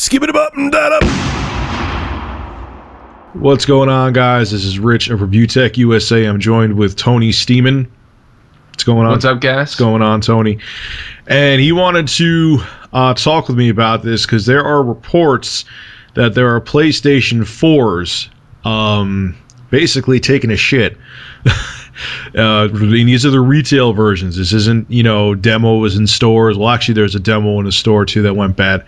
Skip it up and that up. What's going on, guys? This is Rich of Review Tech USA. I'm joined with Tony Steeman. What's going on? What's up, guys? What's going on, Tony? And he wanted to talk with me about this because there are reports that there are PlayStation 4s basically taking a shit. And these are the retail versions. This isn't, demos in stores. Well, actually, there's a demo in a store, too, that went bad.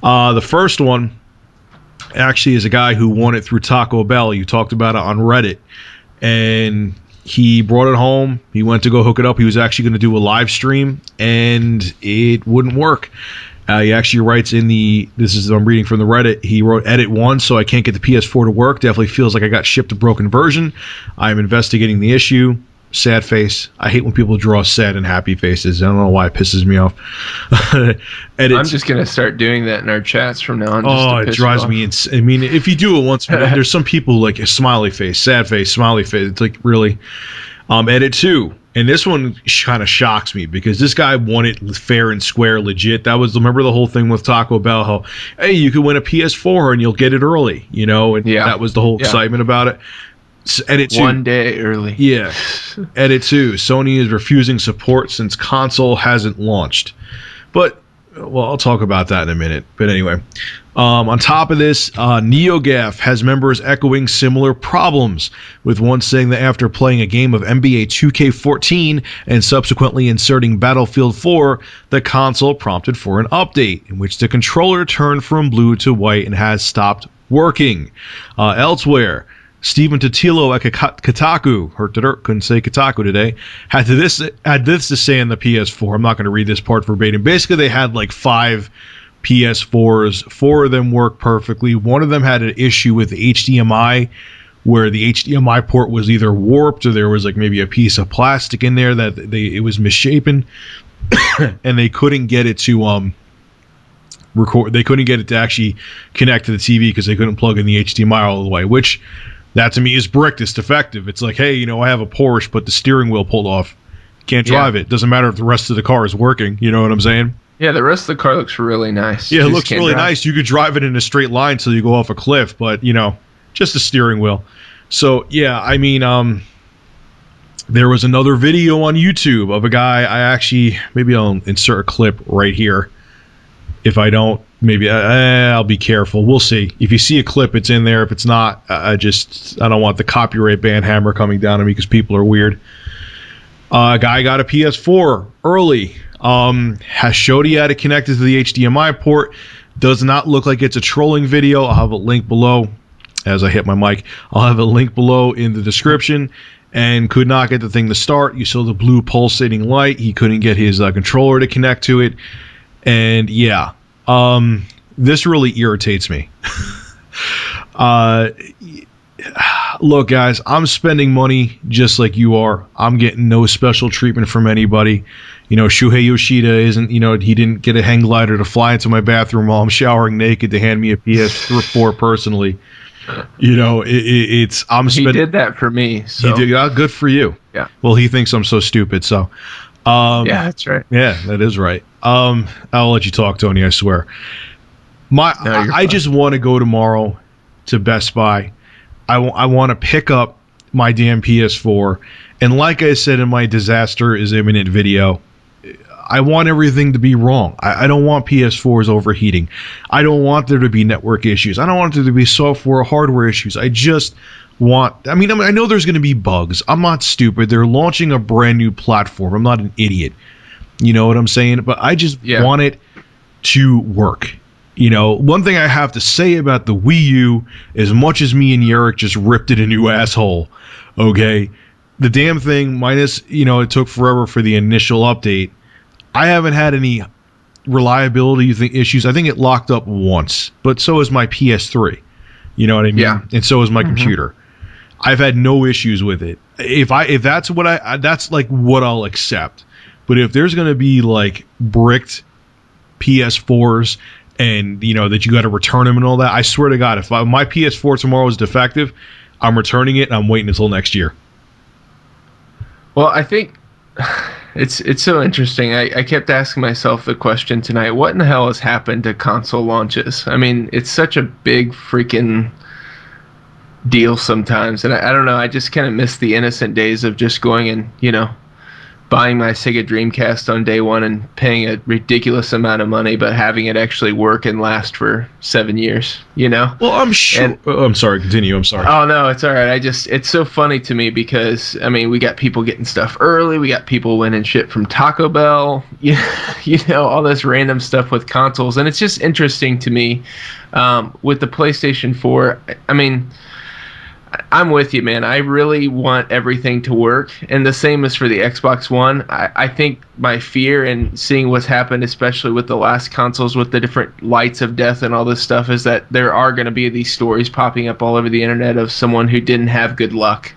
The first one actually is a guy who won it through Taco Bell. You talked about it on Reddit. And he brought it home. He went to go hook it up. He was actually going to do a live stream, and it wouldn't work. He actually writes in I'm reading from the Reddit, he wrote edit 1, so I can't get the PS4 to work. Definitely feels like I got shipped a broken version. I'm investigating the issue. Sad face. I hate when people draw sad and happy faces. I don't know why it pisses me off. I'm just going to start doing that in our chats from now on. It drives me insane. I mean, if you do it once, there's some people like a smiley face, sad face, smiley face. It's like, really? Edit 2. And this one kind of shocks me because this guy won it fair and square, legit. Remember the whole thing with Taco Bell, how, hey, you can win a PS4 and you'll get it early, and that was the whole excitement about it. Edit 2. 1 day early. Yeah. Edit 2. Sony is refusing support since console hasn't launched. But, well, I'll talk about that in a minute. But anyway, on top of this, NeoGAF has members echoing similar problems, with one saying that after playing a game of NBA 2K14 and subsequently inserting Battlefield 4, the console prompted for an update, in which the controller turned from blue to white and has stopped working. Elsewhere, Stephen Totilo at Kotaku, couldn't say Kotaku today, had this to say on the PS4. I'm not going to read this part verbatim. Basically, they had like 5 PS4s. 4 of them worked perfectly. One of them had an issue with the HDMI, where the HDMI port was either warped or there was like maybe a piece of plastic in there that it was misshapen, and they couldn't get it to record. They couldn't get it to actually connect to the TV because they couldn't plug in the HDMI all the way, which that to me is bricked. It's defective. It's like, hey, I have a Porsche, but the steering wheel pulled off. Can't drive it. Doesn't matter if the rest of the car is working. You know what I'm saying? Yeah, the rest of the car looks really nice. Yeah, it looks really nice. You could drive it in a straight line till you go off a cliff, but, just the steering wheel. So, yeah, I mean, there was another video on YouTube of a guy. Maybe I'll insert a clip right here. If I don't, maybe I'll be careful. We'll see. If you see a clip, it's in there. If it's not, I don't want the copyright ban hammer coming down on me because people are weird. A guy got a PS4 early. Has showed he had it connected to the HDMI port. Does not look like it's a trolling video. I'll have a link below. As I hit my mic, I'll have a link below in the description. And could not get the thing to start. You saw the blue pulsating light. He couldn't get his controller to connect to it. And yeah, this really irritates me. Look, guys, I'm spending money just like you are. I'm getting no special treatment from anybody. Shuhei Yoshida isn't, he didn't get a hang glider to fly into my bathroom while I'm showering naked to hand me a PS4 personally. He did that for me. So. He did. Good for you. Yeah. Well, he thinks I'm so stupid, so. Yeah, that's right. Yeah, that is right. I'll let you talk, Tony, I swear. I just want to go tomorrow to Best Buy. I want to pick up my damn PS4. And like I said in my disaster is imminent video, I want everything to be wrong. I don't want PS4s overheating. I don't want there to be network issues. I don't want there to be software or hardware issues. I just want... I know there's going to be bugs. I'm not stupid. They're launching a brand new platform. I'm not an idiot. You know what I'm saying? But I just want it to work. One thing I have to say about the Wii U, as much as me and Yerrick just ripped it a new asshole, okay, the damn thing, minus, it took forever for the initial update, I haven't had any reliability issues. I think it locked up once, but so is my PS3. You know what I mean? Yeah. And so is my computer. I've had no issues with it. If that's that's like what I'll accept. But if there's going to be like bricked PS4s and that you got to return them and all that, I swear to God, if my PS4 tomorrow is defective, I'm returning it and I'm waiting until next year. Well, I think It's so interesting. I kept asking myself the question tonight, what in the hell has happened to console launches? I mean, it's such a big freaking deal sometimes, and I don't know, I just kind of miss the innocent days of just going and, buying my Sega Dreamcast on day one and paying a ridiculous amount of money, but having it actually work and last for 7 years, Well, I'm sure. I'm sorry. Continue. I'm sorry. Oh, no, it's all right. It's so funny to me because, I mean, we got people getting stuff early. We got people winning shit from Taco Bell, all this random stuff with consoles. And it's just interesting to me with the PlayStation 4. I mean, I'm with you, man. I really want everything to work, and the same is for the Xbox One. I think my fear in seeing what's happened, especially with the last consoles with the different lights of death and all this stuff, is that there are going to be these stories popping up all over the internet of someone who didn't have good luck,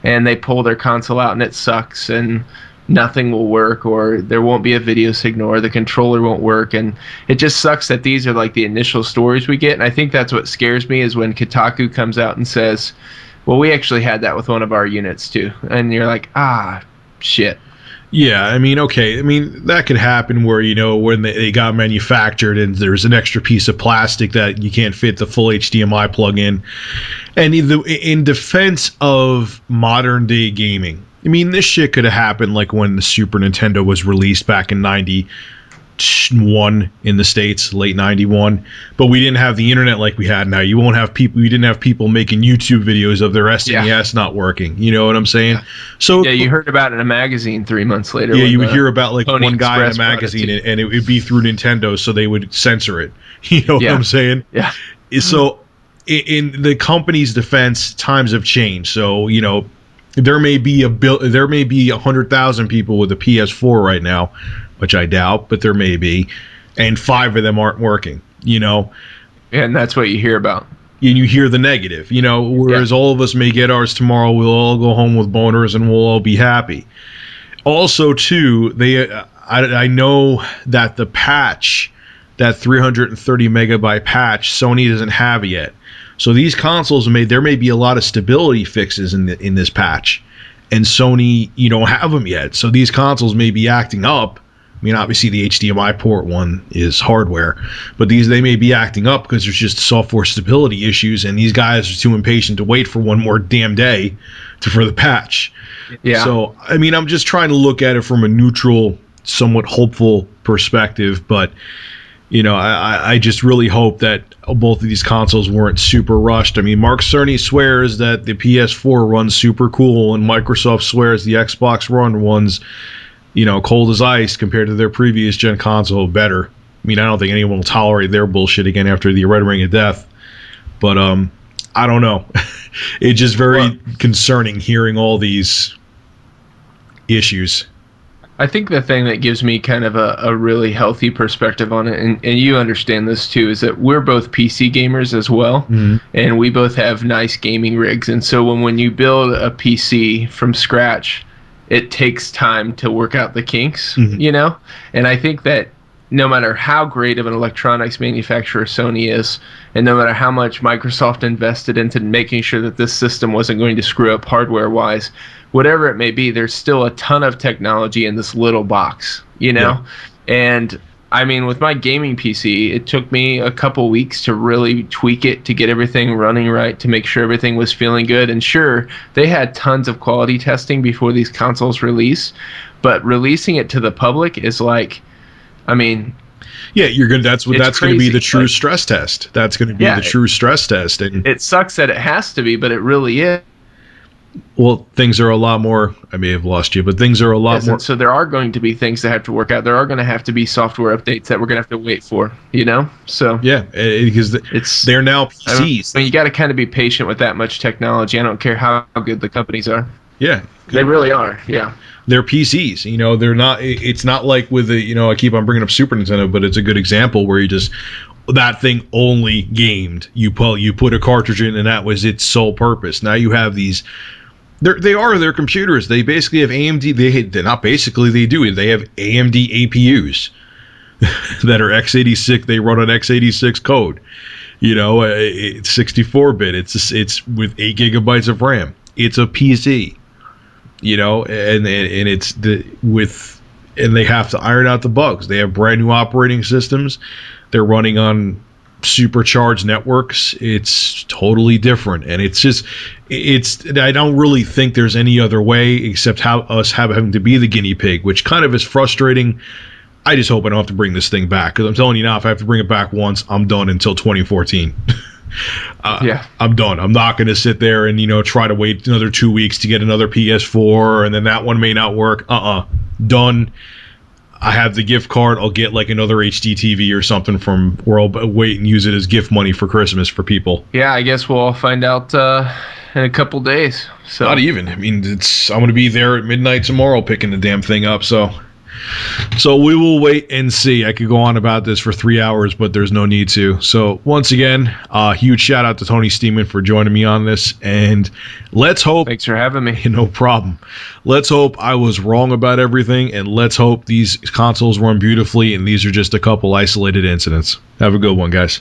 and they pull their console out and it sucks, and nothing will work, or there won't be a video signal, or the controller won't work. And it just sucks that these are like the initial stories we get. And I think that's what scares me, is when Kotaku comes out and says, well, we actually had that with one of our units too. And you're like, shit. Yeah, I mean, okay. I mean, that could happen where, when they got manufactured and there's an extra piece of plastic that you can't fit the full HDMI plug in. And in defense of modern day gaming, I mean, this shit could have happened like when the Super Nintendo was released back in 91 in the States, late 91. But we didn't have the internet like we had now. You didn't have people making YouTube videos of their SNES not working. You know what I'm saying? Yeah. So yeah, you heard about it in a magazine 3 months later. Yeah, you would hear about like Pony one guy Express in a magazine, and it would be through Nintendo, so they would censor it. You know what I'm saying? Yeah. So in the company's defense, times have changed. So, there may be 100,000 people with a PS4 right now, which I doubt, but there may be, and 5 of them aren't working, And that's what you hear about. And you hear the negative, whereas all of us may get ours tomorrow, we'll all go home with boners and we'll all be happy. Also, too, I know that the patch, that 330 megabyte patch, Sony doesn't have yet. So these consoles there may be a lot of stability fixes in this patch, and Sony, don't have them yet. So these consoles may be acting up. I mean, obviously the HDMI port one is hardware, but they may be acting up because there's just software stability issues, and these guys are too impatient to wait for one more damn day for the patch. Yeah. So I mean, I'm just trying to look at it from a neutral, somewhat hopeful perspective, but. I just really hope that both of these consoles weren't super rushed. I mean, Mark Cerny swears that the PS4 runs super cool, and Microsoft swears the Xbox One runs, cold as ice compared to their previous gen console better. I mean, I don't think anyone will tolerate their bullshit again after the Red Ring of Death. But I don't know. It's just very concerning hearing all these issues. I think the thing that gives me kind of a really healthy perspective on it, and you understand this too, is that we're both PC gamers as well, and we both have nice gaming rigs. And so when you build a PC from scratch, it takes time to work out the kinks, And I think that no matter how great of an electronics manufacturer Sony is, and no matter how much Microsoft invested into making sure that this system wasn't going to screw up hardware-wise, whatever it may be, there's still a ton of technology in this little box, Yeah. And I mean, with my gaming PC, it took me a couple weeks to really tweak it, to get everything running right, to make sure everything was feeling good. And sure, they had tons of quality testing before these consoles release, but releasing it to the public is like, I mean, yeah, you're good. That's going to be the true stress test. That's going to be the true stress test. And it sucks that it has to be, but it really is. Well, things are a lot more. I may have lost you, but things are a lot more. So there are going to be things that have to work out. There are going to have to be software updates that we're going to have to wait for. So yeah, because they're now PCs. I mean, you got to kind of be patient with that much technology. I don't care how good the companies are. Yeah, they really are. Yeah. They're PCs, they're not. It's not like with the, I keep on bringing up Super Nintendo, but it's a good example where that thing only gamed. You put a cartridge in, and that was its sole purpose. Now you have these. They're computers. They basically have AMD. They not basically. They do. They have AMD APUs that are x86. They run on x86 code. It's 64-bit. It's with 8 gigabytes of RAM. It's a PC. And it's with and they have to iron out the bugs. They have brand new operating systems. They're running on supercharged networks. It's totally different, and I don't really think there's any other way except us having to be the guinea pig, which kind of is frustrating. I just hope I don't have to bring this thing back, because I'm telling you now, if I have to bring it back once, I'm done until 2014. Yeah, I'm done. I'm not going to sit there and try to wait another 2 weeks to get another PS4, and then that one may not work. Done. I have the gift card. I'll get like another HD TV or something from where I'll wait and use it as gift money for Christmas for people. Yeah, I guess we'll all find out in a couple days. So not even. I mean, I'm going to be there at midnight tomorrow picking the damn thing up. So we will wait and see. I could go on about this for 3 hours, but there's no need to. So once again, huge shout out to Tony Steeman for joining me on this, and let's hope. Thanks for having me. No problem. Let's hope I was wrong about everything, and let's hope these consoles run beautifully, and these are just a couple isolated incidents. Have a good one, guys.